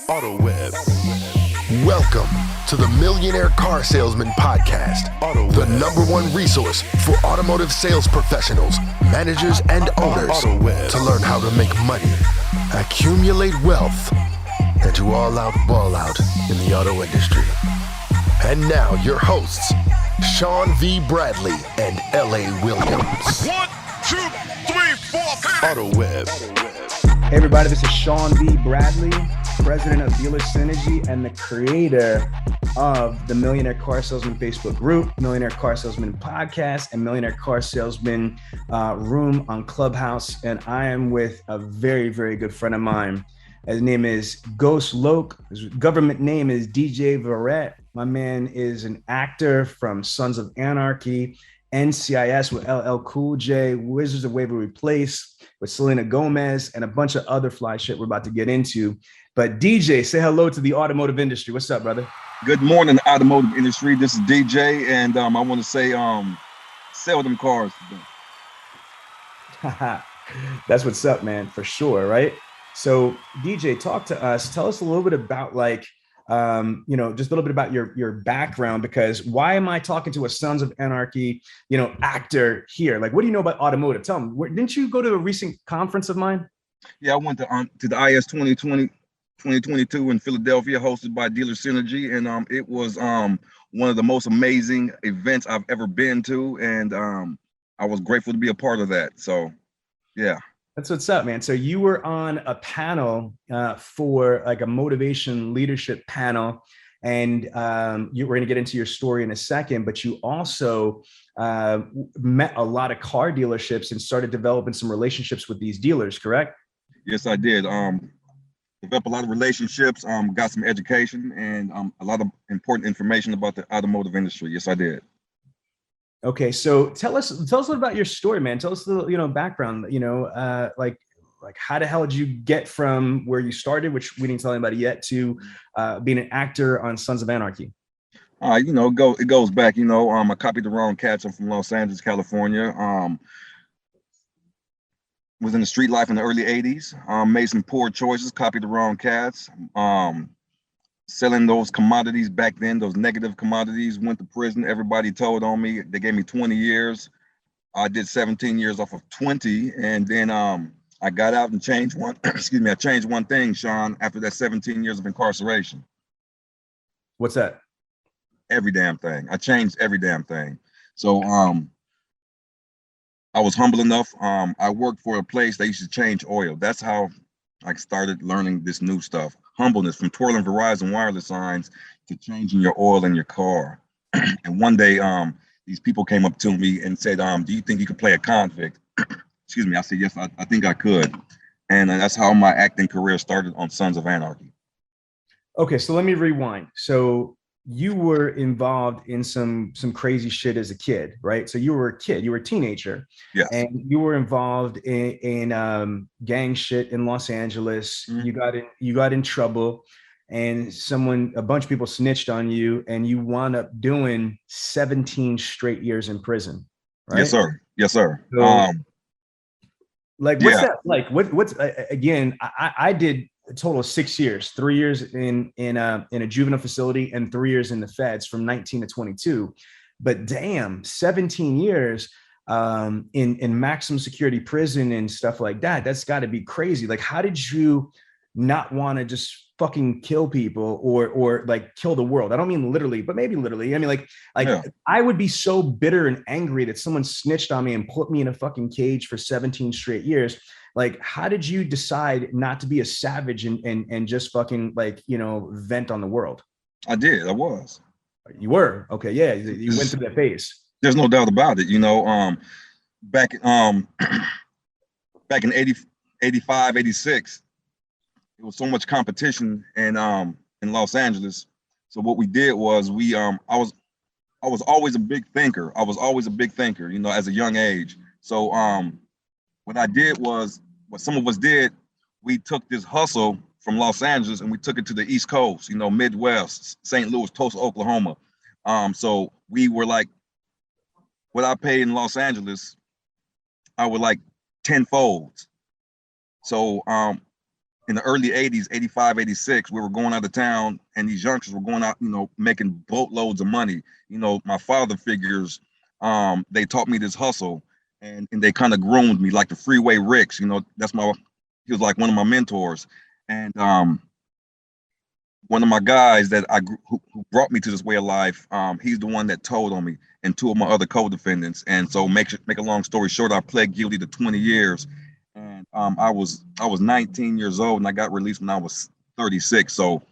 Automotive. Welcome to the Millionaire Car Salesman Podcast, the #1 resource for automotive sales professionals, managers, and owners to learn how to make money, accumulate wealth, and to all out ball out in the auto industry. And now your hosts, Sean V. Bradley and L.A. Williams. 1, 2, 3, 4, Automotive. Hey everybody, this is Sean V. Bradley, president of Dealer Synergy and the creator of the Millionaire Car Salesman Facebook group, Millionaire Car Salesman Podcast, and Millionaire Car Salesman room on Clubhouse. And I am with a very, very good friend of mine. His name is Ghost Loke. His government name is DJ Verrett. My man is an actor from Sons of Anarchy, NCIS with LL Cool J, Wizards of Waverly Place with Selena Gomez, and a bunch of other fly shit we're about to get into. But DJ, say hello to the automotive industry. What's up, brother? Good morning, automotive industry. This is DJ, and I want to say, sell them cars. That's what's up, man, for sure, right? So DJ, talk to us. Tell us a little bit about just a little bit about your background, because why am I talking to a Sons of Anarchy, actor here? Like, what do you know about automotive? Tell me, didn't you go to a recent conference of mine? Yeah, I went to the IS 2022 in Philadelphia, hosted by Dealer Synergy, and it was one of the most amazing events I've ever been to, and I was grateful to be a part of that. So, yeah. That's what's up, man. So you were on a panel for like a motivation leadership panel, and we're going to get into your story in a second, but you also met a lot of car dealerships and started developing some relationships with these dealers, correct? Yes, I did. Developed a lot of relationships, got some education, and a lot of important information about the automotive industry. Yes, I did. Okay, so tell us a little about your story, man. Tell us the background. Like how the hell did you get from where you started, which we didn't tell anybody yet, to being an actor on Sons of Anarchy? It goes back. I copied the wrong cats. I'm from Los Angeles, California. Was in the street life in the early '80s. Made some poor choices. Copied the wrong cats. Selling those commodities back then, those negative commodities, went to prison. Everybody told on me. They gave me 20 years. I did 17 years off of 20. And then I got out and changed one, I changed one thing, Sean, after that 17 years of incarceration. What's that? Every damn thing. I changed every damn thing. So I was humble enough. I worked for a place that used to change oil. That's how I started learning this new stuff. Humbleness, from twirling Verizon wireless signs to changing your oil in your car. And one day, these people came up to me and said, do you think you could play a convict? Excuse me. I said, yes, I think I could. And that's how my acting career started on Sons of Anarchy. Okay, so let me rewind. So you were involved in some crazy shit as a kid, right? So you were a kid, you were a teenager. Yes. And you were involved in gang shit in Los Angeles. Mm-hmm. You got in trouble, and a bunch of people snitched on you, and you wound up doing 17 straight years in prison, right? Yes, sir. So, what's that like? What's again? I did a total of 6 years, 3 years in a juvenile facility and 3 years in the feds from 19 to 22. But damn, 17 years in maximum security prison and stuff like that. That's got to be crazy. Like, how did you not want to just fucking kill people or like kill the world? I don't mean literally, but maybe literally. I mean, yeah. I would be so bitter and angry that someone snitched on me and put me in a fucking cage for 17 straight years. Like, how did you decide not to be a savage and just fucking vent on the world? I did. I was. You were? Okay. Yeah. You went through that phase. There's no doubt about it. Back in 85, 86, there was so much competition in Los Angeles. So what we did was I was always a big thinker. As a young age. So what I did was, what some of us did, we took this hustle from Los Angeles and we took it to the East Coast, Midwest, St. Louis, Tulsa, Oklahoma. So we were like, what I paid in Los Angeles, I would like tenfold. So in the early 80s, 85, 86, we were going out of town and these youngsters were going out, making boatloads of money. My father figures, they taught me this hustle and they kind of groomed me like the Freeway Ricks, he was like one of my mentors. And one of my guys that who brought me to this way of life, he's the one that told on me and two of my other co-defendants. And so make a long story short, I pled guilty to 20 years. And I was 19 years old and I got released when I was 36. So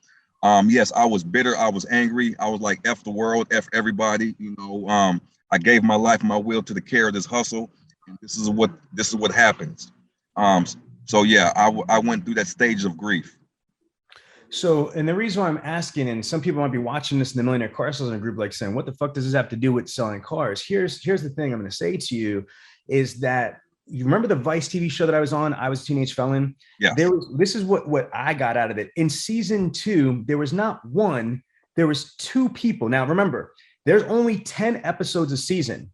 yes, I was bitter. I was angry. I was like, F the world, F everybody. I gave my life, my will to the care of this hustle. And this is what happens. So yeah, I went through that stage of grief. So, and the reason why I'm asking, and some people might be watching this in the Millionaire Car Salesman group, like saying, what the fuck does this have to do with selling cars? Here's the thing I'm going to say to you is that you remember the Vice TV show that I was on? I Was a Teenage Felon. Yeah. This is what I got out of it. In season 2, there was not one, there was 2 people. Now, remember, there's only 10 episodes a season.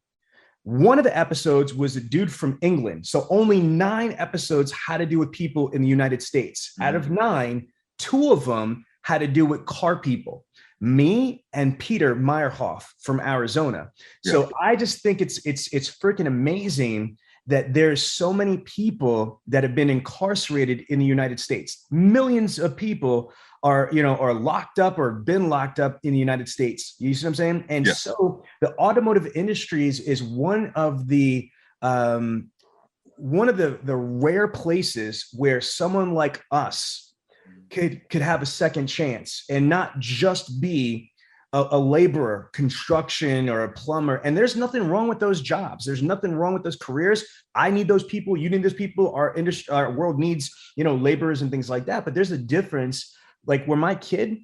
One of the episodes was a dude from England. So only 9 episodes had to do with people in the United States. Mm-hmm. Out of 9, 2 of them had to do with car people, me and Peter Meyerhoff from Arizona. Yeah. So I just think it's freaking amazing that there's so many people that have been incarcerated in the United States. Millions of people are locked up or been locked up in the United States. You see what I'm saying? And yes. So the automotive industries is one of the rare places where someone like us could have a second chance and not just be a laborer, construction, or a plumber. And there's nothing wrong with those jobs. There's nothing wrong with those careers. I need those people. You need those people. Our industry, our world needs, laborers and things like that. But there's a difference. Like where my kid,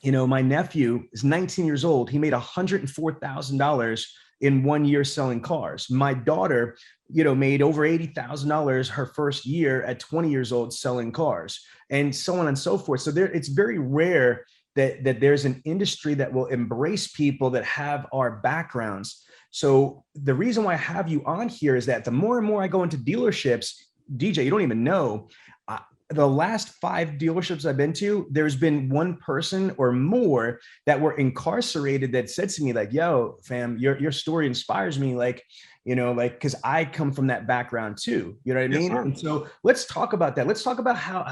my nephew is 19 years old. He made $104,000 in 1 year selling cars. My daughter, made over $80,000 her first year at 20 years old selling cars, and so on and so forth. So it's very rare that there's an industry that will embrace people that have our backgrounds. So the reason why I have you on here is that the more and more I go into dealerships, DJ, you don't even know, the last 5 dealerships I've been to, there's been one person or more that were incarcerated that said to me like, yo, fam, your story inspires me. Cause I come from that background too. You know what I mean? Yes, and so let's talk about that. Let's talk about how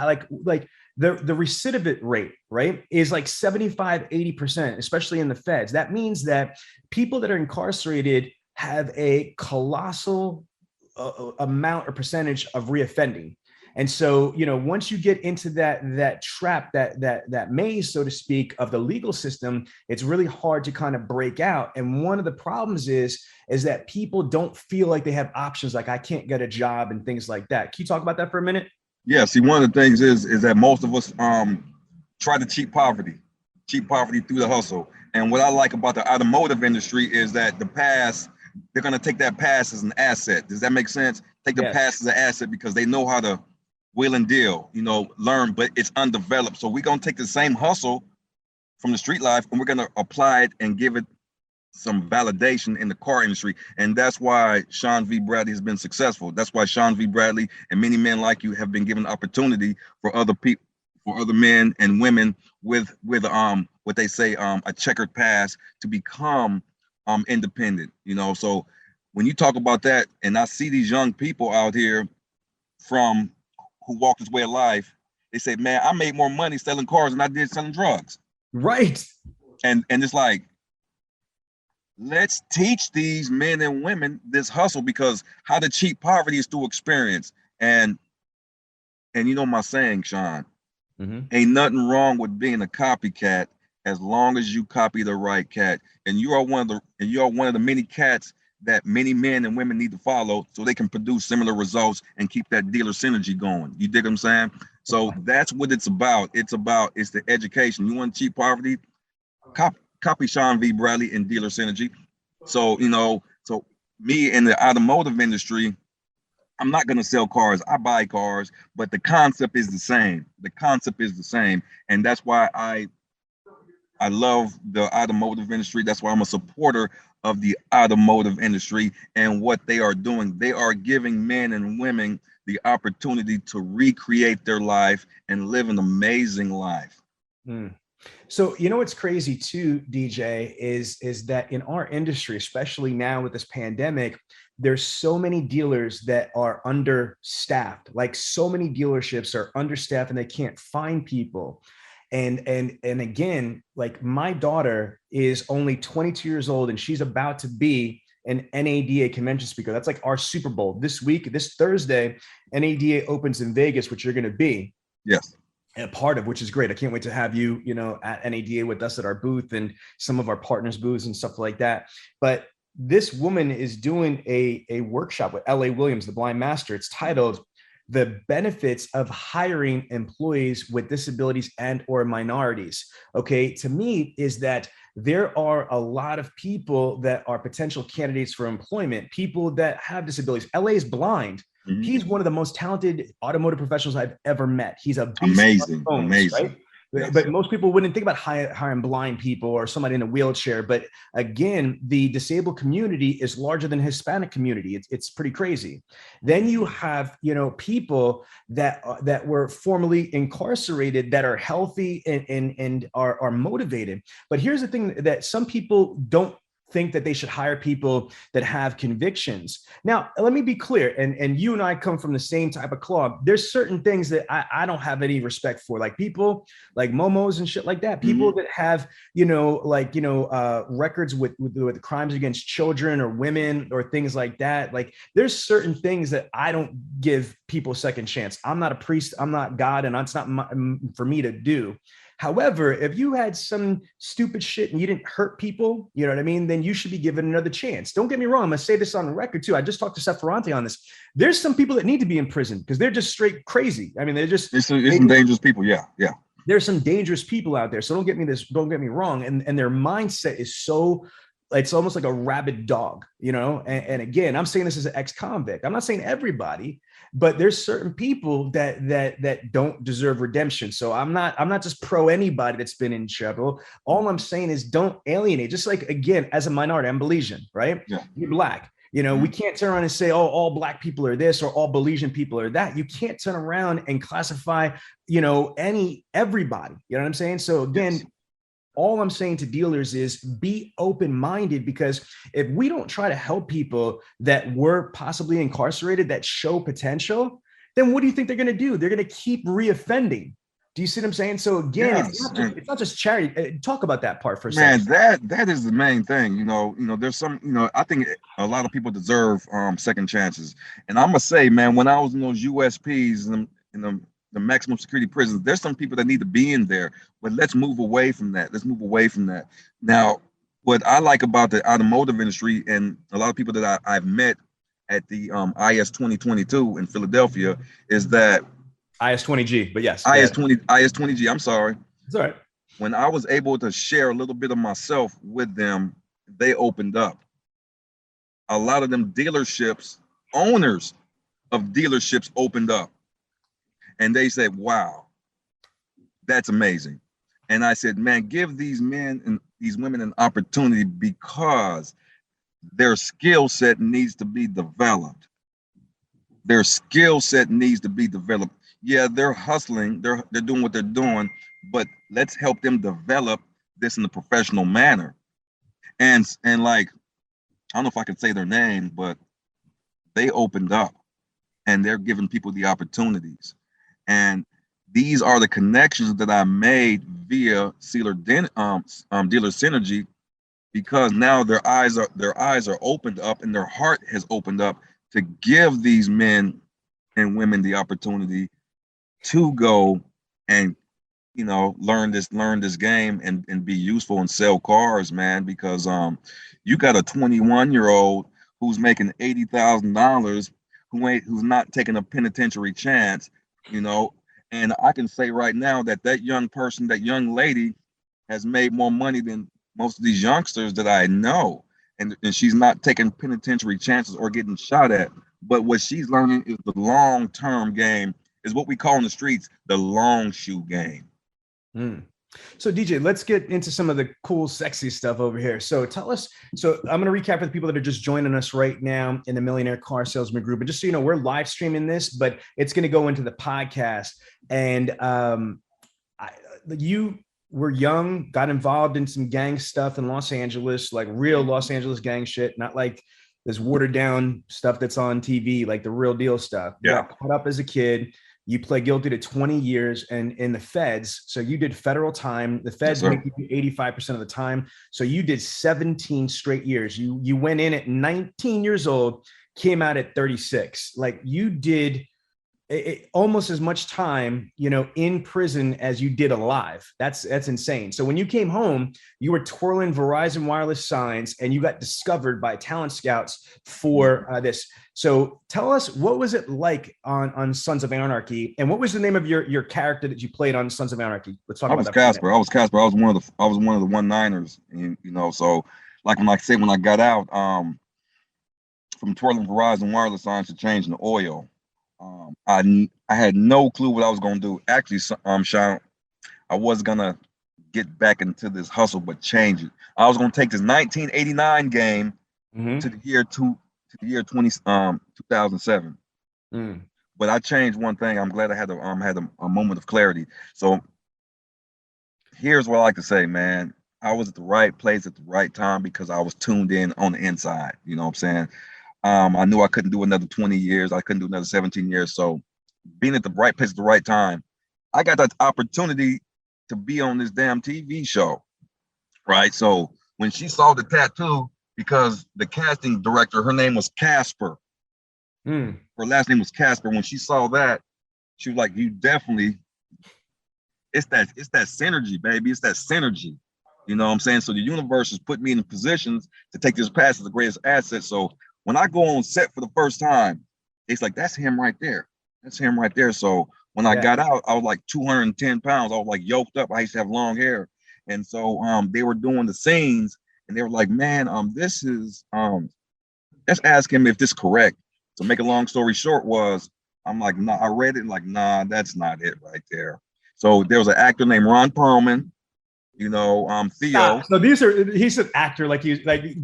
the recidivist rate, right, is like 75, 80%, especially in the feds. That means that people that are incarcerated have a colossal amount or percentage of reoffending. And so, once you get into that trap, that maze, so to speak, of the legal system, it's really hard to kind of break out. And one of the problems is that people don't feel like they have options, like I can't get a job and things like that. Can you talk about that for a minute? Yeah. See, one of the things is that most of us try to cheat poverty through the hustle. And what I like about the automotive industry is that the past, they're going to take that past as an asset. Does that make sense? Take the past as an asset because they know how to wheel and deal, learn, but it's undeveloped. So we're going to take the same hustle from the street life and we're going to apply it and give it some validation in the car industry. And that's why Sean V. Bradley has been successful. That's why Sean V. Bradley and many men like you have been given opportunity for other people, for other men and women with what they say, a checkered past to become independent, So when you talk about that, and I see these young people out here who walk this way of life, they say, man, I made more money selling cars than I did selling drugs. Right. And it's like, let's teach these men and women this hustle, because how to cheat poverty is through experience. And my saying, Sean, ain't nothing wrong with being a copycat as long as you copy the right cat. And you are one of the many cats that many men and women need to follow so they can produce similar results and keep that dealer synergy going. You dig what I'm saying? So that's what it's about. It's the education. You want to cheat poverty? Copy Sean V. Bradley and dealer synergy. So, so me in the automotive industry, I'm not going to sell cars. I buy cars, but the concept is the same. And that's why I love the automotive industry. That's why I'm a supporter of the automotive industry and what they are doing. They are giving men and women the opportunity to recreate their life and live an amazing life. So, you know, what's crazy too, DJ, is that in our industry, especially now with this pandemic, there's so many dealers that are understaffed. Like, so many dealerships are understaffed and they can't find people. And again, like, my daughter is only 22 years old and she's about to be an NADA convention speaker. That's like our Super Bowl this week. This Thursday, NADA opens in Vegas, which you're going to be. Yes. A part of, which is great. I can't wait to have you, you know, at NADA with us at our booth and some of our partners' booths and stuff like that. But this woman is doing a workshop with L.A. Williams, the blind master. It's titled "The Benefits of Hiring Employees with Disabilities and or Minorities." Okay, to me is that there are a lot of people that are potential candidates for employment, people that have disabilities. LA is blind. Mm-hmm. He's one of the most talented automotive professionals I've ever met. He's a beast. Amazing, right? Yes. But most people wouldn't think about hiring blind people or somebody in a wheelchair. But again, the disabled community is larger than the Hispanic community. It's pretty crazy. Then you have, you know, people that were formerly incarcerated that are healthy and are motivated. But here's the thing that some people don't think that they should hire people that have convictions. Now, let me be clear, and you and I come from the same type of club. There's certain things that I don't have any respect for, like people like momos and shit like that. People that have, you know, like, you know, records with crimes against children or women or things like that. Like, there's certain things that I don't give people a second chance. I'm not a priest. I'm not God, and it's not for me to do. However, if you had some stupid shit and you didn't hurt people, you know what I mean, then you should be given another chance. Don't get me wrong. I'm going to say this on the record too. I just talked to Seth Ferrante on this. There's some people that need to be in prison because they're just straight crazy. I mean, there's some dangerous people. Yeah. Yeah. There's some dangerous people out there. So don't get me wrong. And their mindset is so, it's almost like a rabid dog, you know? And again, I'm saying this as an ex-convict. I'm not saying everybody, but there's certain people that don't deserve redemption. So I'm not just pro anybody that's been in trouble. All I'm saying is don't alienate. Just like, again, as a minority, I'm Belizean, right? Yeah. You're Black. You know, we can't turn around and say, oh, all Black people are this or all Belizean people are that. You can't turn around and classify, you know, everybody. You know what I'm saying? So again, yes. All I'm saying to dealers is be open-minded, because if we don't try to help people that were possibly incarcerated that show potential, then what do you think they're going to do? They're going to keep reoffending. Do you see what I'm saying? So again, yes. it's not just charity. Talk about that part for a second. Man, that is the main thing. You know, there's some, you know, I think a lot of people deserve second chances. And I'm gonna say, man, when I was in those USPs and in the maximum security prisons, there's some people that need to be in there, but let's move away from that. Now, what I like about the automotive industry and a lot of people that I've met at the IS 2022 in Philadelphia is that IS 20G, but yes, IS 20G. I'm sorry. It's all right. When I was able to share a little bit of myself with them, they opened up. A lot of them dealerships, owners of dealerships opened up. And they said, wow, that's amazing. And I said, man, give these men and these women an opportunity, because their skill set needs to be developed. Yeah, they're hustling, they're doing what they're doing, but let's help them develop this in a professional manner. And like, I don't know if I can say their name, but they opened up and they're giving people the opportunities. And these are the connections that I made via Dealer Synergy, because now their eyes are opened up and their heart has opened up to give these men and women the opportunity to go and, you know, learn this game and be useful and sell cars, man. Because you got a 21-year-old who's making $80,000 who's not taking a penitentiary chance. You know, and I can say right now that young person, that young lady has made more money than most of these youngsters that I know. And she's not taking penitentiary chances or getting shot at. But what she's learning is the long-term game, is what we call in the streets the long shoe game. So DJ, let's get into some of the cool, sexy stuff over here. So tell us, so I'm going to recap for the people that are just joining us right now in the Millionaire Car Salesman group. And just so you know, we're live streaming this, but it's going to go into the podcast. And you were young, got involved in some gang stuff in Los Angeles, like real Los Angeles gang shit, not like this watered down stuff that's on TV, like the real deal stuff. Yeah. You got caught up as a kid. You pled guilty to 20 years and in the feds. So you did federal time. The feds make you do 85% of the time. So you did 17 straight years. You went in at 19 years old, came out at 36. Like you did almost as much time, in prison as you did alive. That's insane. So when you came home, you were twirling Verizon wireless signs and you got discovered by talent scouts for this. So tell us, what was it like on Sons of Anarchy, and what was the name of your character that you played on Sons of Anarchy? Let's talk about that. I was Casper. I was one of the 1-9ers, and so like when I got out from twirling Verizon wireless signs to changing the oil. I had no clue what I was gonna do. Actually, Sean, I was gonna get back into this hustle, but change it. I was gonna take this 1989 game to the year 2007. But I changed one thing. I'm glad I had a moment of clarity. So here's what I like to say, man. I was at the right place at the right time because I was tuned in on the inside. You know what I'm saying? I knew I couldn't do another 20 years. I couldn't do another 17 years. So being at the right place at the right time, I got that opportunity to be on this damn TV show, right? So when she saw the tattoo, because the casting director, her name was Casper. Her last name was Casper. When she saw that, she was like, you definitely, it's that synergy, baby. It's that synergy. You know what I'm saying? So the universe has put me in positions to take this past as the greatest asset. So when I go on set for the first time, it's like, that's him right there. That's him right there. So when I got out, I was like 210 pounds. I was like yoked up. I used to have long hair. And so they were doing the scenes and they were like, man, this is, let's ask him if this is correct. To make a long story short I'm like, nah, I read it like, nah, that's not it right there. So there was an actor named Ron Perlman, Theo. So he's an actor, like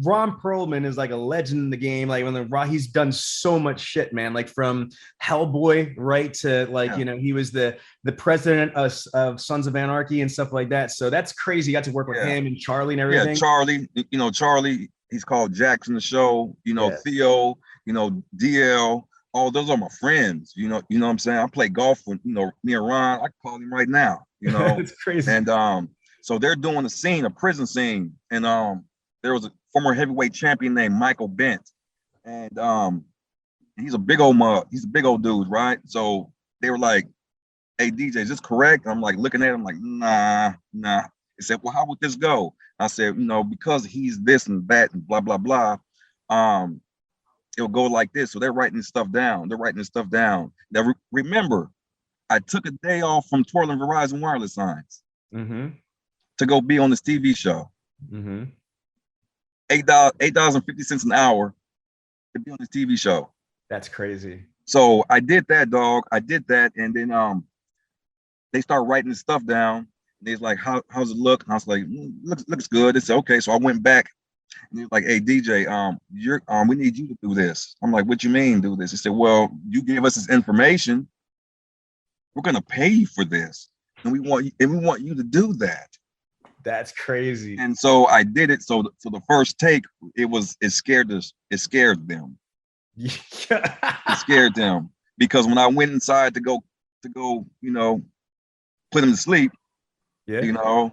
Ron Perlman is like a legend in the game. Like he's done so much shit, man. Like from Hellboy, right, to he was the president of Sons of Anarchy and stuff like that. So that's crazy. You got to work with him and Charlie and everything. Yeah, Charlie. Charlie. He's called Jax in the show. Theo. DL. Oh, those are my friends. You know what I'm saying? I play golf with me and Ron. I can call him right now. It's crazy. And so they're doing a prison scene, and there was a former heavyweight champion named Michael Bent, and he's a big old dude, right? So they were like, "Hey DJ, is this correct?" I'm like looking at him like, nah. They said, "Well, how would this go?" I said, because he's this and that and blah blah blah, it'll go like this. So they're writing this stuff down. Now remember, I took a day off from twirling Verizon wireless signs. To go be on this TV show. $8.50 an hour to be on this TV show. That's crazy. So I did that, dog. I did that, and then they start writing this stuff down. And they's like, how's it look? And I was like, looks good. They said, okay. So I went back and he's like, hey DJ, we need you to do this. I'm like, what you mean do this? He said, well, you gave us this information. We're gonna pay you for this. And we want you to do that. That's crazy. And so I did it. So the first take, it scared them. It scared them because when I went inside to go, put him to sleep, I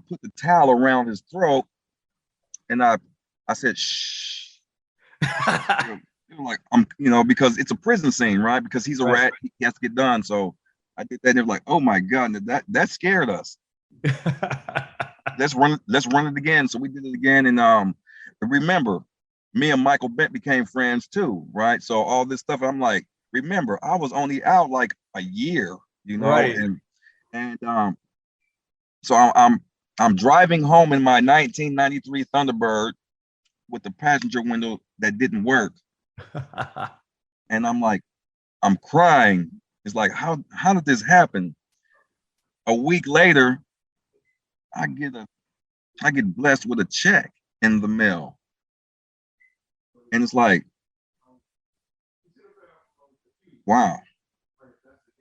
put the towel around his throat and I said, shh. Like, because it's a prison scene, right? Because he's a rat, he has to get done. So I did that and they were like, oh my God, that scared us. Let's run it again. So we did it again. And remember, me and Michael Bent became friends too, right? So all this stuff, I'm like, remember, I was only out like a year, right. And so I'm driving home in my 1993 Thunderbird with the passenger window that didn't work. And I'm like, I'm crying. It's like, how did this happen? A week later, I get blessed with a check in the mail. And it's like, wow,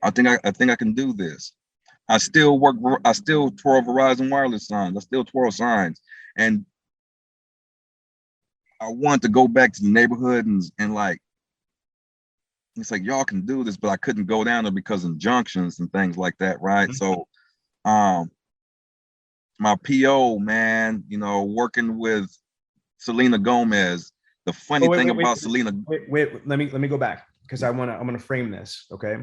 I think I can do this. I still twirl Verizon wireless signs. I still twirl signs. And I want to go back to the neighborhood and like, it's like, y'all can do this, but I couldn't go down there because of injunctions and things like that, right? Mm-hmm. So my PO, man, you know, working with Selena Gomez. The funny thing about Selena. Wait, let me go back because I'm gonna frame this, okay?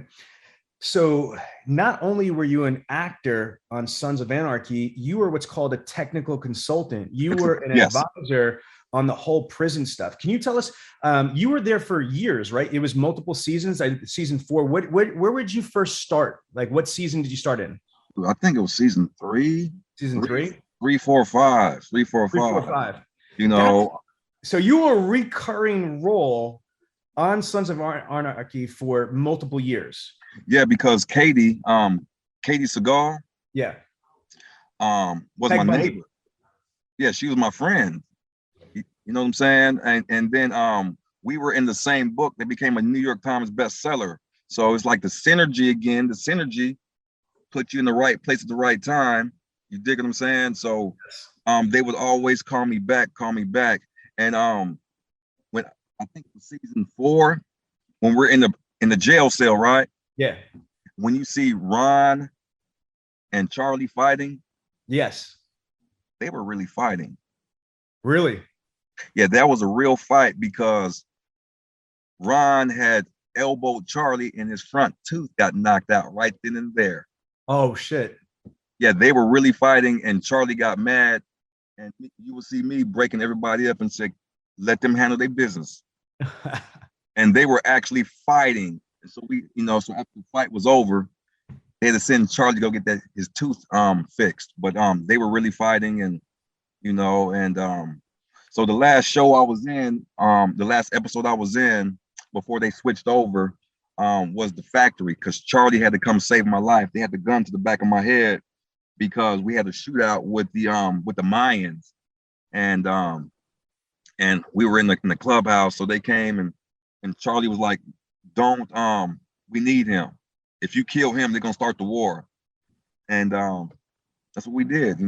So not only were you an actor on Sons of Anarchy, you were what's called a technical consultant. You were an advisor on the whole prison stuff. Can you tell us, you were there for years, right? It was multiple seasons, season 4. Where would you first start? Like what season did you start in? I think it was season 3. Season 3? 3, 4, 5. 3, 4, 5. 3, 4, 5. You know. So you were a recurring role on Sons of Anarchy for multiple years. Yeah, because Katie Seagal, was my neighbor. Yeah, she was my friend. You know what I'm saying? And then we were in the same book that became a New York Times bestseller. So it's like the synergy again. The synergy put you in the right place at the right time. You dig what I'm saying? So they would always call me back. And when I think it was season 4, when we're in the jail cell, right? Yeah. When you see Ron and Charlie fighting, yes, they were really fighting. Really? Yeah, that was a real fight because Ron had elbowed Charlie and his front tooth got knocked out right then and there. Oh, shit. Yeah, they were really fighting and Charlie got mad. And you will see me breaking everybody up and say, let them handle their business. And they were actually fighting. And so so after the fight was over, they had to send Charlie to go get his tooth fixed. But they were really fighting and so the last show I was in, the last episode I was in before they switched over was The Factory, because Charlie had to come save my life. They had the gun to the back of my head because we had a shootout with the Mayans, and we were in the clubhouse. So they came and Charlie was like, "Don't we need him? If you kill him, they're gonna start the war." And that's what we did,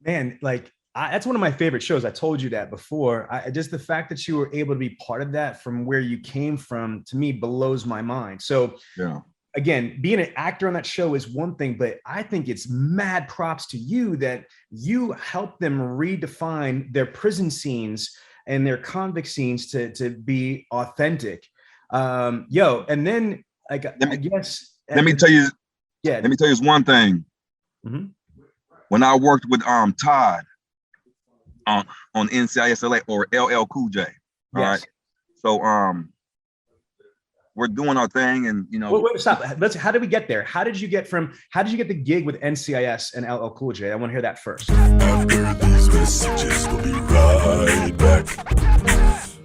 Man, like that's one of my favorite shows. I told you that before. Just the fact that you were able to be part of that from where you came from, to me, blows my mind. So yeah. Again, being an actor on that show is one thing, but I think it's mad props to you that you helped them redefine their prison scenes and their convict scenes to be authentic. And then let me tell you this one thing. Mm-hmm. When I worked with Todd on NCIS LA or LL Cool J, all right. So we're doing our thing, and Wait, stop. How did we get there? How did you get the gig with NCIS and LL Cool J? I want to hear that first. After these messages, we'll be right back.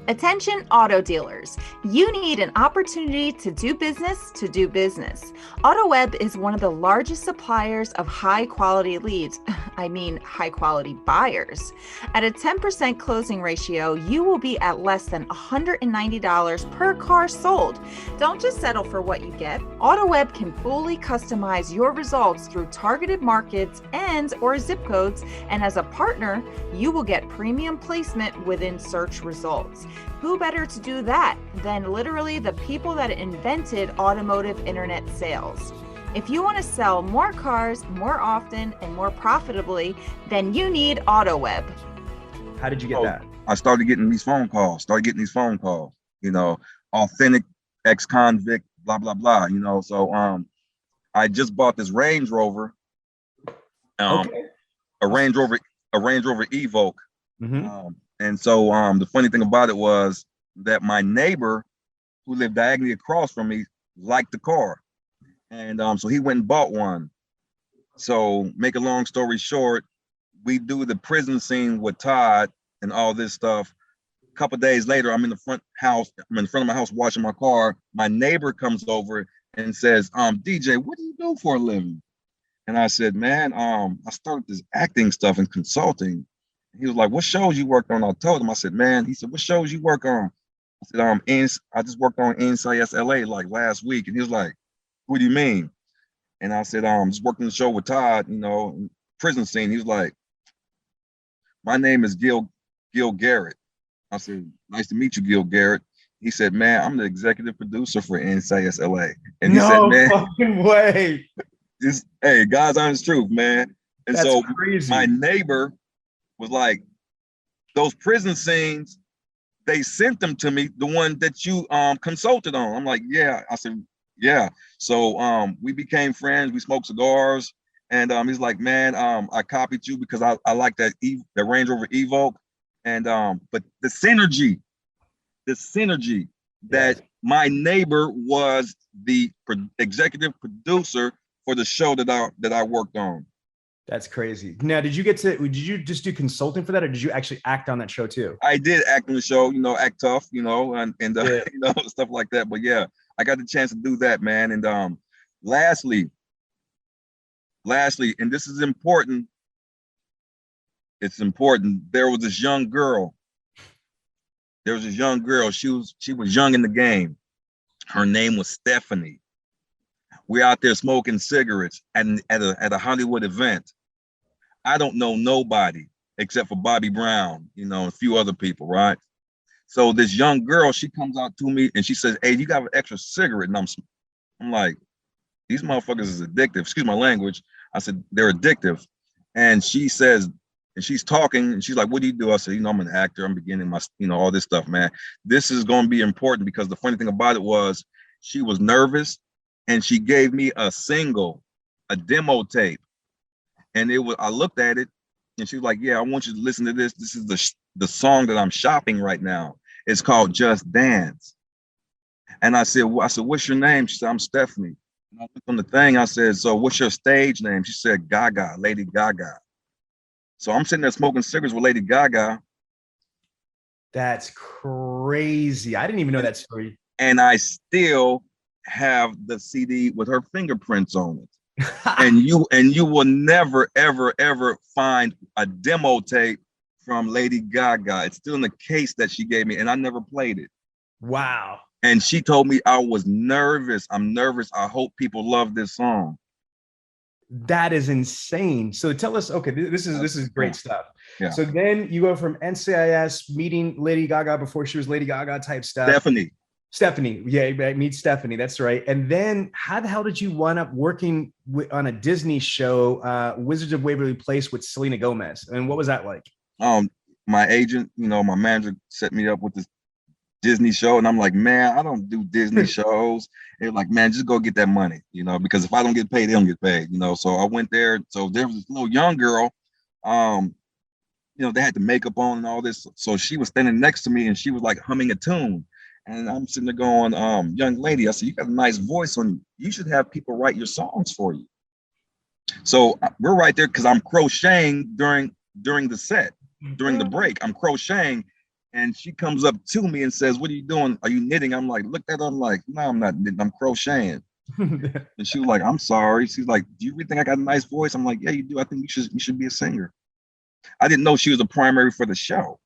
Attention auto dealers, you need an opportunity to do business. AutoWeb is one of the largest suppliers of high quality leads. I mean, high quality buyers. At a 10% closing ratio, you will be at less than $190 per car sold. Don't just settle for what you get. AutoWeb can fully customize your results through targeted markets and/or zip codes, and as a partner, you will get premium placement within search results. Who better to do that than literally the people that invented automotive internet sales? If you want to sell more cars more often and more profitably, then you need AutoWeb. How did you get that? I started getting these phone calls, authentic ex-convict, blah, blah, blah, So I just bought this Range Rover, a Range Rover Evoque. Mm-hmm. And so the funny thing about it was that my neighbor who lived diagonally across from me liked the car. And so he went and bought one. So make a long story short, we do the prison scene with Todd and all this stuff. A couple of days later, I'm in the front of my house washing my car. My neighbor comes over and says, DJ, what do you do for a living? And And I said, man, I started this acting stuff and consulting. He was like, what shows you worked on? I told him, I said, man, he said, what shows you work on? I said, I just worked on NCIS LA like last week. And he was like, what do you mean? And I said, just working the show with Todd, prison scene. He was like, my name is Gil Garrett. I said, nice to meet you, Gil Garrett. He said, man, I'm the executive producer for NCIS LA. And he said, man, fucking way. Hey, God's honest truth, man. And That's so crazy. My neighbor was like, those prison scenes, they sent them to me, the one that you consulted on. I'm like, yeah. I said, yeah. So we became friends. We smoked cigars. And he's like, man, I copied you because I like that the Range Rover Evoque. And but the synergy that my neighbor was the executive producer for the show that I worked on. That's crazy. Now, did you just do consulting for that, or did you actually act on that show too? I did act on the show, act tough, and stuff like that. But yeah, I got the chance to do that, man. And lastly, and this is important. It's important. There was this young girl. She was young in the game. Her name was Stephanie. We're out there smoking cigarettes at a Hollywood event. I don't know nobody except for Bobby Brown, a few other people, right? So this young girl, she comes out to me and she says, hey, you got an extra cigarette? And I'm like, these motherfuckers is addictive. Excuse my language. I said, they're addictive. And she says, and she's talking and she's like, what do you do? I said, I'm an actor. I'm beginning my, all this stuff, man. This is going to be important because the funny thing about it was she was nervous and she gave me a demo tape. And I looked at it and she was like, yeah, I want you to listen to this. This is the song that I'm shopping right now. It's called Just Dance. And I said, what's your name? She said, I'm Stephanie. And I looked on the thing. I said, so what's your stage name? She said, Gaga, Lady Gaga. So I'm sitting there smoking cigarettes with Lady Gaga. That's crazy. I didn't even know that story. And I still have the CD with her fingerprints on it. and you will never, ever, ever find a demo tape from Lady Gaga. It's still in the case that she gave me, and I never played it. Wow. And she told me I was nervous. I'm nervous. I hope people love this song. That is insane. So tell us, okay, this is great stuff. Yeah. So then you go from NCIS meeting Lady Gaga before she was Lady Gaga type stuff. Stephanie. Yeah, meet Stephanie. That's right. And then how the hell did you wind up working on a Disney show, Wizards of Waverly Place with Selena Gomez? And what was that like? My agent, my manager set me up with this Disney show. And I'm like, man, I don't do Disney shows. They're like, man, just go get that money, because if I don't get paid, they don't get paid, So I went there. So there was this little young girl, they had the makeup on and all this. So she was standing next to me and she was like humming a tune. And I'm sitting there going, young lady, I said, you got a nice voice on you. You should have people write your songs for you. So we're right there because I'm crocheting during the set, during the break. I'm crocheting. And she comes up to me and says, what are you doing? Are you knitting? I'm like, look at her. I'm like, no, I'm not knitting. I'm crocheting. And she was like, I'm sorry. She's like, do you really think I got a nice voice? I'm like, yeah, you do. I think you should be a singer. I didn't know she was a primary for the show,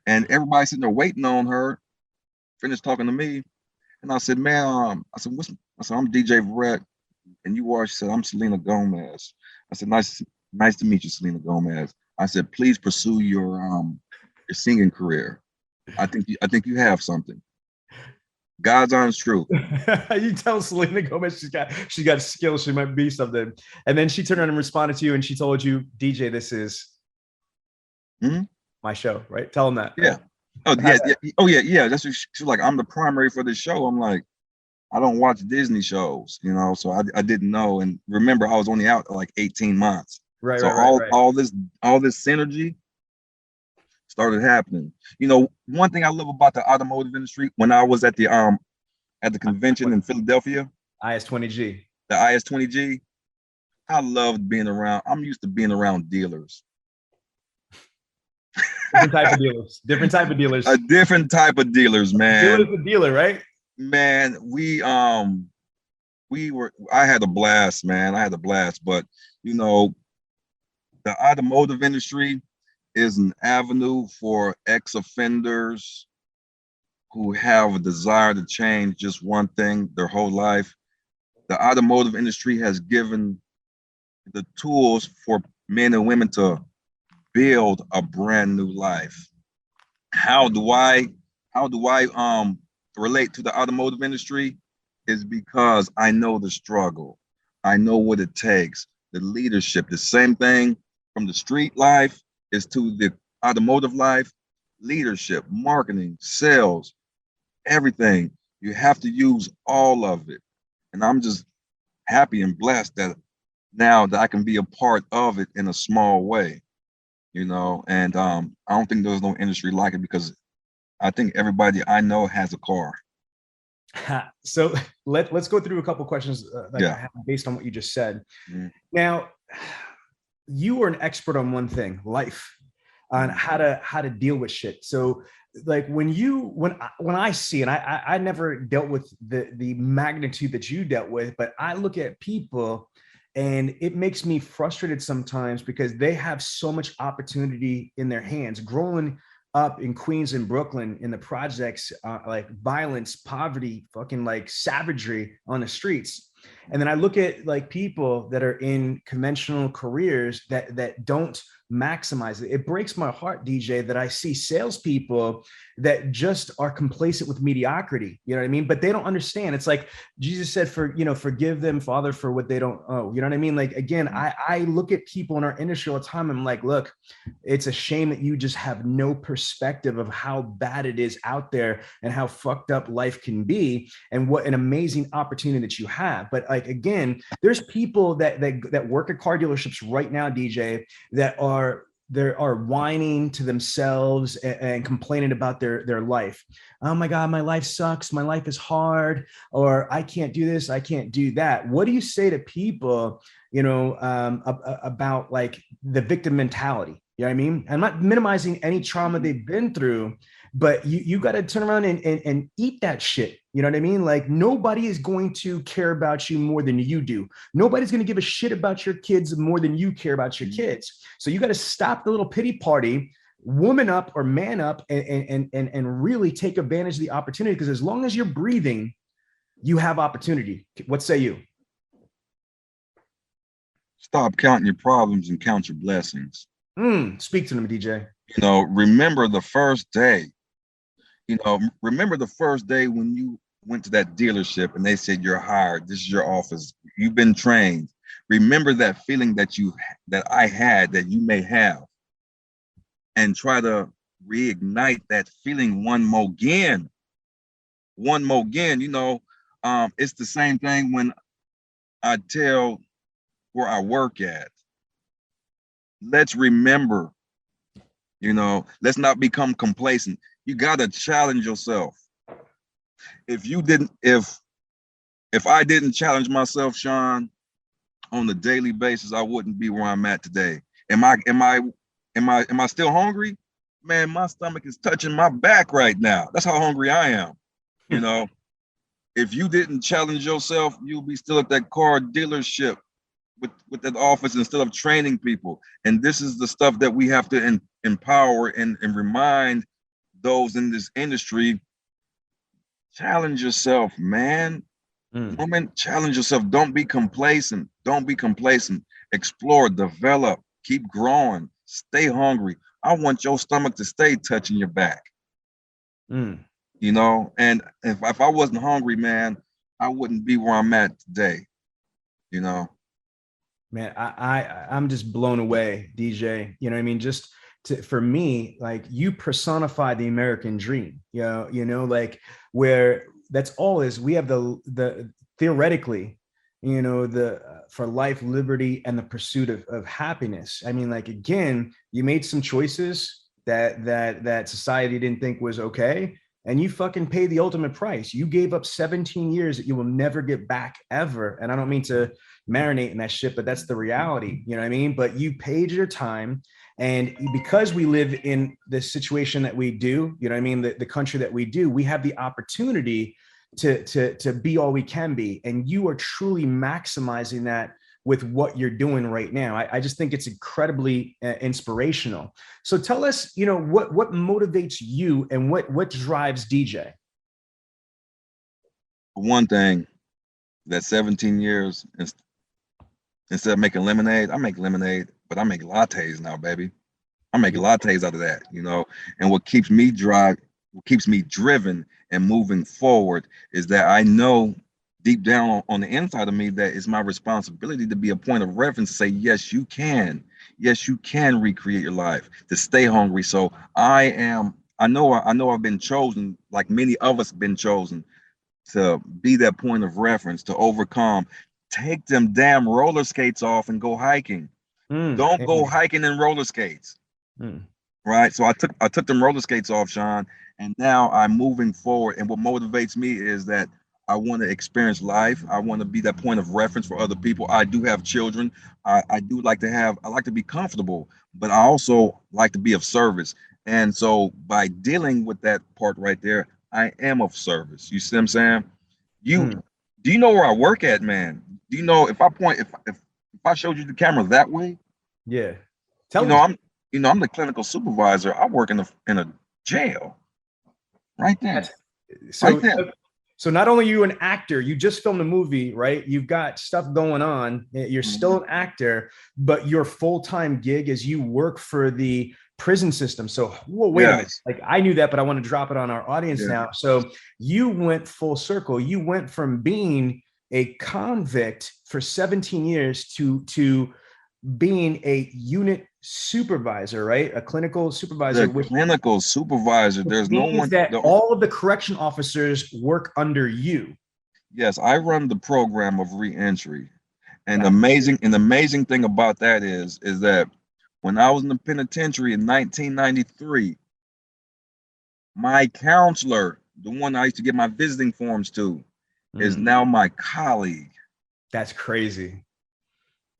and everybody sitting there waiting on her, finished talking to me. And I said, man, I said, I'm DJ Verrett. And you are? She said, I'm Selena Gomez. I said, nice to meet you, Selena Gomez. I said, please pursue your singing career. I think you have something. God's honest truth. You tell Selena Gomez she's got skills. She might be something. And then she turned around and responded to you, and she told you, DJ, this is my show, right? Tell them that. Yeah. Oh yeah. Oh yeah. That's what she's like. I'm the primary for this show. I'm like, I don't watch Disney shows, so I didn't know. And remember, I was only out like 18 months. Right. So all this synergy started happening. One thing I love about the automotive industry, when I was at the convention in Philadelphia, IS-20G, the IS-20G, I loved being around. I'm used to being around dealers. Different type of dealers. A different type of dealers, man. Dealer's a dealer, right? Man, we I had a blast, man. I had a blast. But, you know, the automotive industry is an avenue for ex-offenders who have a desire to change just one thing their whole life. The automotive industry has given the tools for men and women to build a brand new life. How do I relate to the automotive industry? Is because I know the struggle. I know what it takes, the leadership. The same thing from the street life is to the automotive life, leadership, marketing, sales, everything. You have to use all of it. And I'm just happy and blessed that now that I can be a part of it in a small way, you know, and I don't think there's no industry like it because I think everybody I know has a car. So let's go through a couple questions I have based on what you just said. Mm-hmm. Now, you are an expert on one thing, life, on how to deal with shit. So like when I see, and I never dealt with the magnitude that you dealt with, but I look at people and it makes me frustrated sometimes because they have so much opportunity in their hands. Growing up in Queens and Brooklyn in the projects, like violence, poverty, fucking like savagery on the streets. And then I look at like people that are in conventional careers that don't maximize it. It breaks my heart, DJ, that I see salespeople that just are complacent with mediocrity. You know what I mean? But they don't understand. It's like Jesus said, forgive them, Father, for what they don't owe. You know what I mean? Like, again, I look at people in our industry all the time. I'm like, look, it's a shame that you just have no perspective of how bad it is out there and how fucked up life can be and what an amazing opportunity that you have. But like, again, there's people that work at car dealerships right now, DJ, that are whining to themselves and complaining about their life. Oh my God, my life sucks. My life is hard, or I can't do this. I can't do that. What do you say to people, about like the victim mentality? You know what I mean? I'm not minimizing any trauma they've been through, but you got to turn around and eat that shit. You know what I mean? Like nobody is going to care about you more than you do. Nobody's going to give a shit about your kids more than you care about your kids. So you got to stop the little pity party, woman up or man up, and really take advantage of the opportunity. Because as long as you're breathing, you have opportunity. What say you? Stop counting your problems and count your blessings. Speak to them, DJ. Remember the first day. Remember the first day when you went to that dealership and they said you're hired. This is your office. You've been trained. Remember that feeling that I had, that you may have, and try to reignite that feeling one more again. It's the same thing when I tell where I work at. Let's remember, let's not become complacent. You got to challenge yourself. If I didn't challenge myself, Sean, on a daily basis, I wouldn't be where I'm at today. Am I still hungry? Man, my stomach is touching my back right now. That's how hungry I am. If you didn't challenge yourself, you'll be still at that car dealership with that office instead of training people. And this is the stuff that we have to empower and remind those in this industry. Challenge yourself, man. Woman, challenge yourself. Don't be complacent. Explore, develop, keep growing, stay hungry. I want your stomach to stay touching your back. And if I wasn't hungry, man, I wouldn't be where I'm at today. Man, I'm just blown away, DJ. You know what I mean? For me, like you personify the American dream, like where that's all is. We have the theoretically, for life, liberty, and the pursuit of happiness. I mean, like, again, you made some choices that society didn't think was okay. And you fucking paid the ultimate price. You gave up 17 years that you will never get back ever. And I don't mean to marinate in that shit, but that's the reality. You know what I mean? But you paid your time. And because we live in the situation that we do, you know what I mean? The country that we do, we have the opportunity to be all we can be. And you are truly maximizing that with what you're doing right now. I just think it's incredibly inspirational. So tell us, what motivates you and what drives DJ? One thing, that 17 years, instead of making lemonade, I make lemonade, but I make lattes now, baby. I make lattes out of that, and what keeps me driven and moving forward is that I know deep down on the inside of me that it's my responsibility to be a point of reference to say, yes, you can recreate your life, to stay hungry. So I know I've been chosen, like many of us been chosen, to be that point of reference, to overcome. Take them damn roller skates off and go hiking. Don't go hiking in roller skates. Right. So I took them roller skates off, Sean, and now I'm moving forward. And what motivates me is that I want to experience life. I want to be that point of reference for other people. I do have children. I like to be comfortable, but I also like to be of service. And so by dealing with that part right there, I am of service. You see what I'm saying? Do you know where I work at, man? Do you know if I showed you the camera that way? Yeah. I'm the clinical supervisor. I work in a jail. Right there. So not only are you an actor, you just filmed a movie, right? You've got stuff going on. You're still an actor, but your full-time gig is you work for the prison system. So wait a minute. Like, I knew that, but I want to drop it on our audience now. So you went full circle. You went from being a convict for 17 years to being a unit supervisor, right? A clinical supervisor. Clinical supervisor. There's no one that all of the correction officers work under you. Yes, I run the program of reentry. And the amazing thing about that is that when I was in the penitentiary in 1993, my counselor, the one I used to get my visiting forms to, is now my colleague. That's crazy.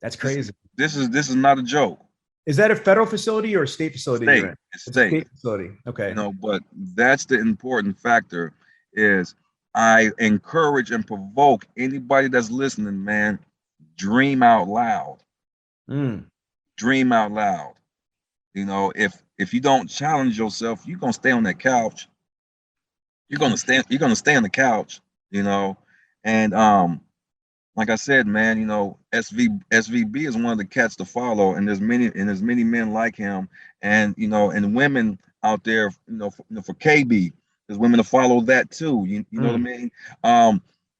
That's crazy. This is not a joke. Is that a federal facility or a state facility? State. It's a state facility. Okay. But that's the important factor is I encourage and provoke anybody that's listening, man, dream out loud. Dream out loud. If you don't challenge yourself, you're gonna stay on that couch. You're gonna stay on the couch, and like I said, man, SVB is one of the cats to follow, and there's many men like him, and and women out there, for KB, there's women to follow that too. You know what I mean?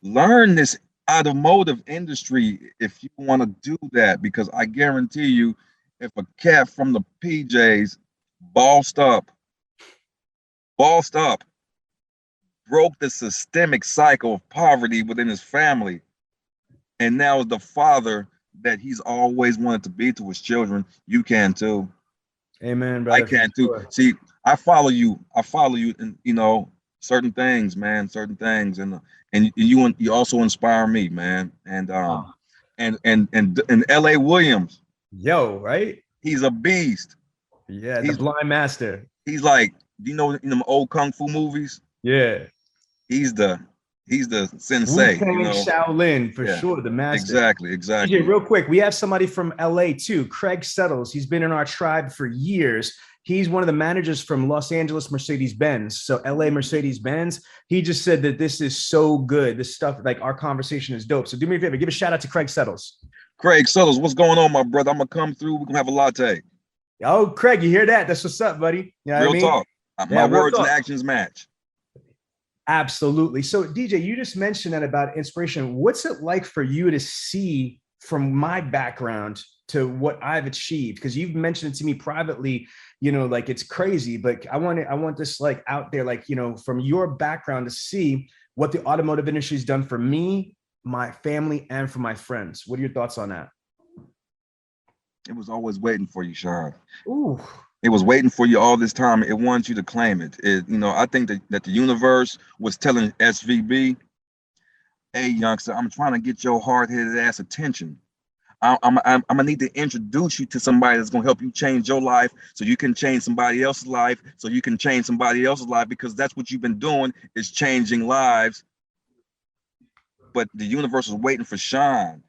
Learn this automotive industry if you want to do that, because I guarantee you, if a cat from the PJs bossed up, broke the systemic cycle of poverty within his family, and now is the father that he's always wanted to be to his children, you can too. Amen, brother. I can too. Sure. See, I follow you in, certain things, man, and you also inspire me, man. And LA Williams. Yo, right? He's a beast. Yeah, he's the blind master. He's like, in them old kung fu movies? Yeah. He's the sensei. Shaolin for sure, the master. Exactly. DJ, real quick, we have somebody from LA too, Craig Settles. He's been in our tribe for years. He's one of the managers from Los Angeles Mercedes-Benz. So LA Mercedes-Benz. He just said that this is so good. This stuff, like our conversation is dope. So do me a favor, give a shout out to Craig Settles. Craig Settles, what's going on, my brother? I'm gonna come through. We're gonna have a latte. Oh, Craig, you hear that? That's what's up, buddy. Real talk. My words and actions match. Absolutely. So DJ, you just mentioned that about inspiration. What's it like for you to see from my background to what I've achieved? Because you've mentioned it to me privately, like it's crazy, but I want this like out there, like, from your background to see what the automotive industry has done for me, my family, and for my friends. What are your thoughts on that? It was always waiting for you, Sean. Ooh. It was waiting for you all this time. It wants you to claim it. I think that the universe was telling SVB, hey, youngster, I'm trying to get your hard-headed ass attention. I'm gonna need to introduce you to somebody that's gonna help you change your life, so you can change somebody else's life, because that's what you've been doing, is changing lives but the universe was waiting for Sean.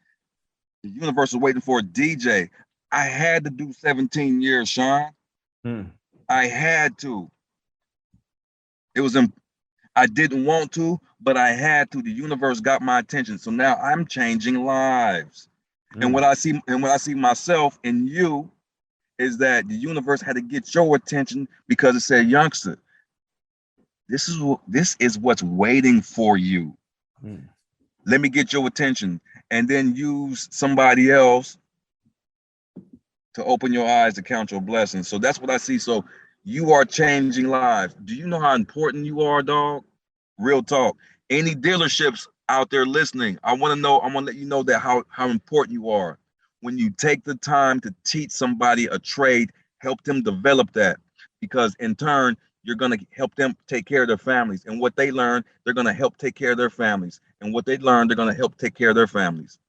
The universe was waiting for a DJ. I had to do 17 years, Sean. I had to. I didn't want to, but I had to. The universe got my attention. So now I'm changing lives. And what I see myself in you is that the universe had to get your attention because it said, youngster, this is what's waiting for you. Let me get your attention, and then use somebody else to open your eyes to count your blessings. So that's what I see. So you are changing lives. Do you know how important you are, dog? Real talk. Any dealerships out there listening, I want to let you know that how important you are. When you take the time to teach somebody a trade, help them develop that, because in turn, you're going to help them take care of their families. And what they learn, they're going to help take care of their families. And what they learn, they're going to help take care of their families.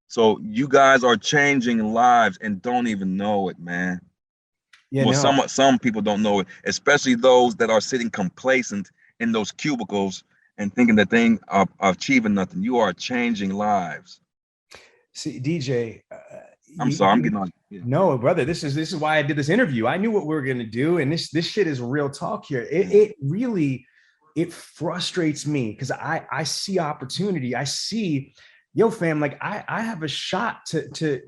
So you guys are changing lives and don't even know it, man. Yeah, well, no. Some people don't know it, especially those that are sitting complacent in those cubicles and thinking that they are achieving nothing. You are changing lives. See, DJ, I'm sorry, I'm getting on. Yeah. No, brother, this is why I did this interview. I knew what we were gonna do, and this shit is real talk here. It really frustrates me because I see opportunity. I see, yo, fam, like I have a shot to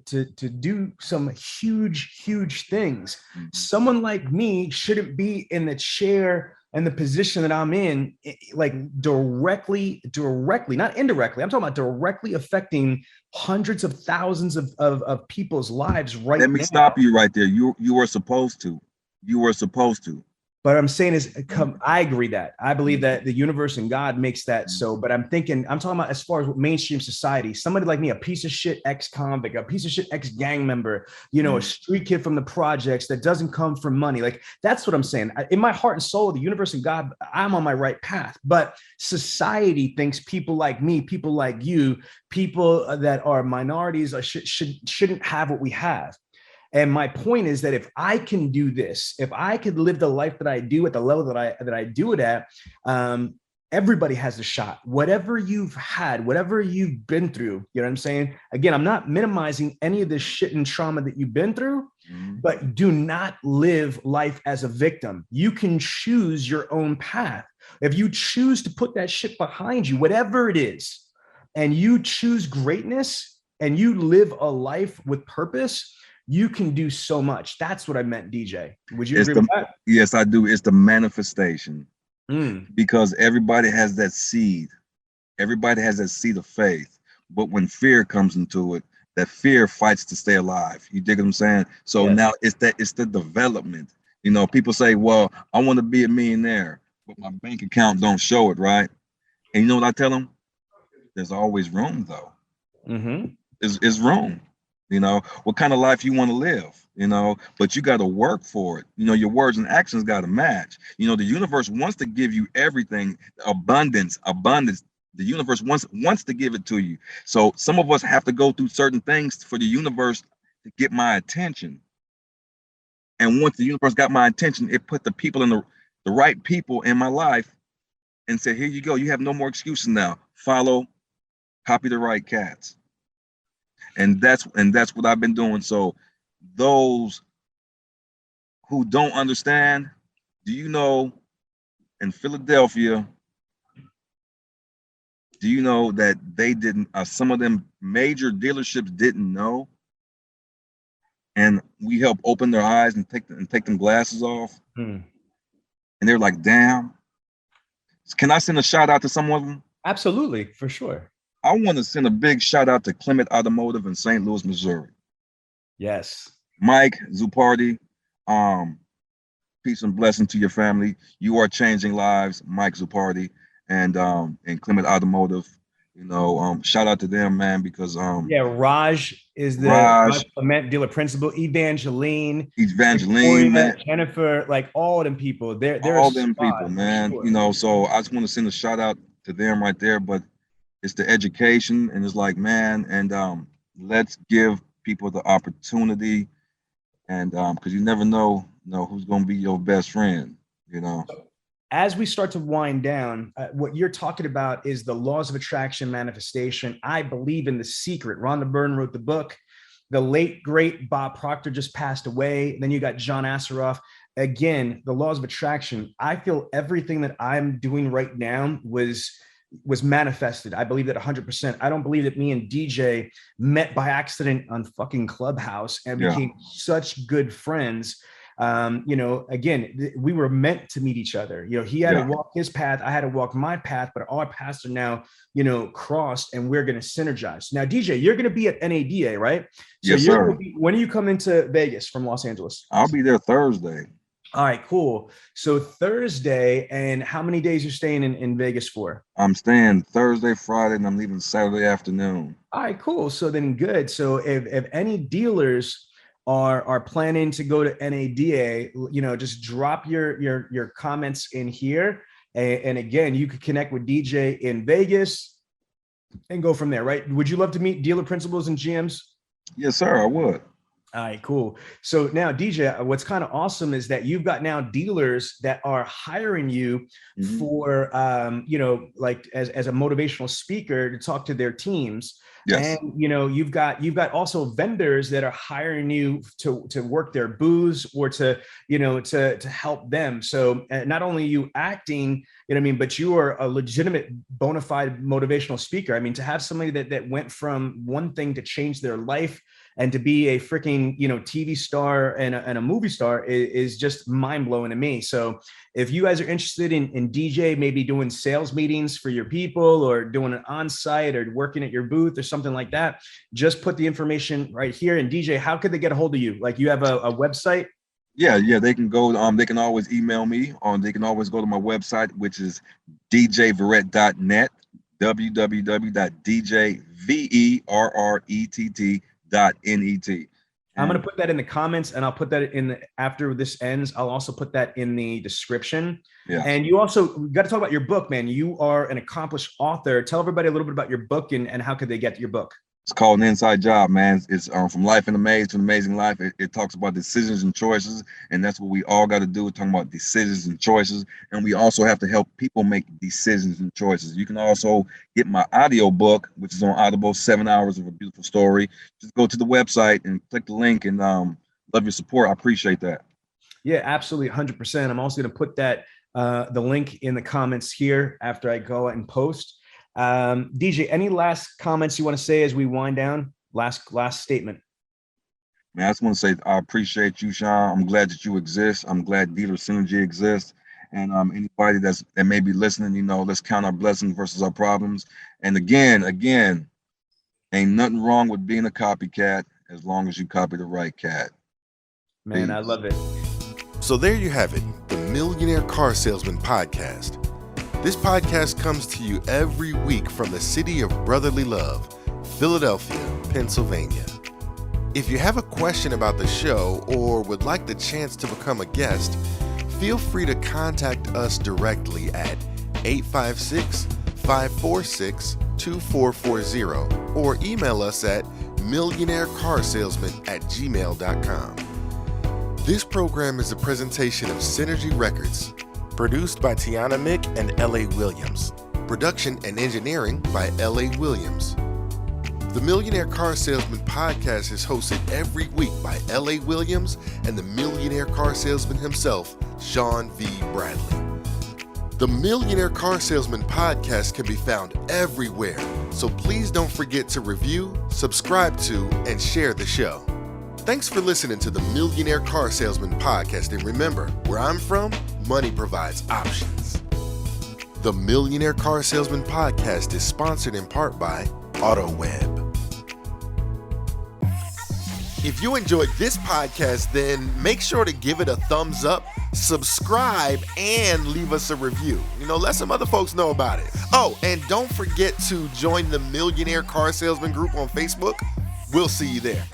do some huge things. Someone like me shouldn't be in the chair and the position that I'm in, like directly, not indirectly. I'm talking about directly affecting hundreds of thousands of people's lives right now. Let me stop you right there. You were supposed to. You were supposed to. But I'm saying is, I agree that I believe that the universe and God makes that so. But I'm talking about as far as mainstream society, somebody like me, a piece of shit ex-convict, a piece of shit ex-gang member, a street kid from the projects that doesn't come from money. Like, that's what I'm saying. In my heart and soul, the universe and God, I'm on my right path. But society thinks people like me, people like you, people that are minorities shouldn't have what we have. And my point is that if I can do this, if I could live the life that I do at the level that I do it at, everybody has a shot. Whatever you've had, whatever you've been through, you know what I'm saying? Again, I'm not minimizing any of this shit and trauma that you've been through, but do not live life as a victim. You can choose your own path. If you choose to put that shit behind you, whatever it is, and you choose greatness and you live a life with purpose, you can do so much. That's what I meant, DJ. Would you agree with that? Yes, I do. It's the manifestation. Because everybody has that seed. Everybody has that seed of faith. But when fear comes into it, that fear fights to stay alive. You dig what I'm saying? So now it's the development. People say, well, I want to be a millionaire, but my bank account don't show it, right? And you know what I tell them? There's always room, though. There's room. What kind of life you want to live, but you got to work for it. Your words and actions got to match. The universe wants to give you everything, abundance. The universe wants to give it to you. So some of us have to go through certain things for the universe to get my attention. And once the universe got my attention, it put the people in the right people in my life and said, here you go. You have no more excuses now. Follow, copy the right cats. And that's what I've been doing. So those who don't understand, do you know in Philadelphia, do you know that they didn't, some of them major dealerships didn't know? And we help open their eyes and take them glasses off. And they're like, damn. Can I send a shout out to some of them? Absolutely, for sure. I want to send a big shout out to Clement Automotive in St. Louis, Missouri. Yes. Mike Zupardi, peace and blessing to your family. You are changing lives, Mike Zupardi and Clement Automotive. Shout out to them, man, because Raj is the Clement dealer principal, Evangeline, man. Jennifer, like all them people. They're all them people, man. Sure. So I just want to send a shout out to them right there, but it's the education, and it's like, man, and let's give people the opportunity, and because you never know who's going to be your best friend, as we start to wind down, what you're talking about is the laws of attraction manifestation. I believe in The Secret. Rhonda Byrne wrote the book. The late, great Bob Proctor just passed away. Then you got John Asseroff. Again, the laws of attraction. I feel everything that I'm doing right now was manifested. I believe that 100%. I don't believe that me and DJ met by accident on fucking Clubhouse and became such good friends. Again, we were meant to meet each other. He had to walk his path. I had to walk my path, but our paths are now, crossed, and we're going to synergize. Now, DJ, you're going to be at NADA, right? So yes, sir. When are you coming to Vegas from Los Angeles? I'll be there Thursday. All right, cool. So Thursday, and how many days you're staying in Vegas for? I'm staying Thursday, Friday, and I'm leaving Saturday afternoon. All right, cool. So then good. So if any dealers are planning to go to NADA, just drop your comments in here. And again, you could connect with DJ in Vegas and go from there, right? Would you love to meet dealer principals and GMs? Yes, sir, I would. All right, cool. So now, DJ, what's kind of awesome is that you've got now dealers that are hiring you for, like as a motivational speaker to talk to their teams. Yes. And, you've got also vendors that are hiring you to work their booths or to help them. So not only you acting, but you are a legitimate bona fide motivational speaker. I mean, to have somebody that went from one thing to change their life and to be a freaking, TV star and a movie star is just mind blowing to me. So if you guys are interested in DJ, maybe doing sales meetings for your people or doing an on-site or working at your booth or something like that, just put the information right here. And DJ, how could they get a hold of you? Like, you have a website? Yeah, they can go, they can always email me, or they can always go to my website, which is djverrett.net, www.djverrett.net. I'm going to put that in the comments, and I'll put that after this ends. I'll also put that in the description. Yeah. And you also got to talk about your book, man. You are an accomplished author. Tell everybody a little bit about your book and how could they get your book? It's called An Inside Job, man. It's From Life in a Maze to an Amazing Life. It talks about decisions and choices, and that's what we all got to do. We're talking about decisions and choices, and we also have to help people make decisions and choices. You can also get my audio book, which is on Audible, 7 hours of a beautiful story. Just go to the website and click the link, and love your support. I appreciate that. Yeah, absolutely, 100%. I'm also going to put that the link in the comments here after I go and post. DJ, any last comments you want to say as we wind down? Last statement. Man, I just want to say I appreciate you, Sean. I'm glad that you exist. I'm glad Dealer Synergy exists. And anybody that may be listening, let's count our blessings versus our problems. And again, ain't nothing wrong with being a copycat as long as you copy the right cat. Man, peace. I love it. So there you have it, the Millionaire Car Salesman Podcast. This podcast comes to you every week from the city of brotherly love, Philadelphia, Pennsylvania. If you have a question about the show or would like the chance to become a guest, feel free to contact us directly at 856-546-2440 or email us at millionairecarsalesman@gmail.com. This program is a presentation of Synergy Records, produced by Tiana Mick and L.A. Williams. Production and engineering by L.A. Williams. The Millionaire Car Salesman Podcast is hosted every week by L.A. Williams and the Millionaire Car Salesman himself, Sean V. Bradley. The Millionaire Car Salesman Podcast can be found everywhere, so please don't forget to review, subscribe to, and share the show. Thanks for listening to the Millionaire Car Salesman Podcast, and remember, where I'm from, money provides options. The Millionaire Car Salesman Podcast is sponsored in part by Autoweb. If you enjoyed this podcast, then make sure to give it a thumbs up, subscribe, and leave us a review. Let some other folks know about it. Oh, and don't forget to join the Millionaire Car Salesman group on Facebook. We'll see you there.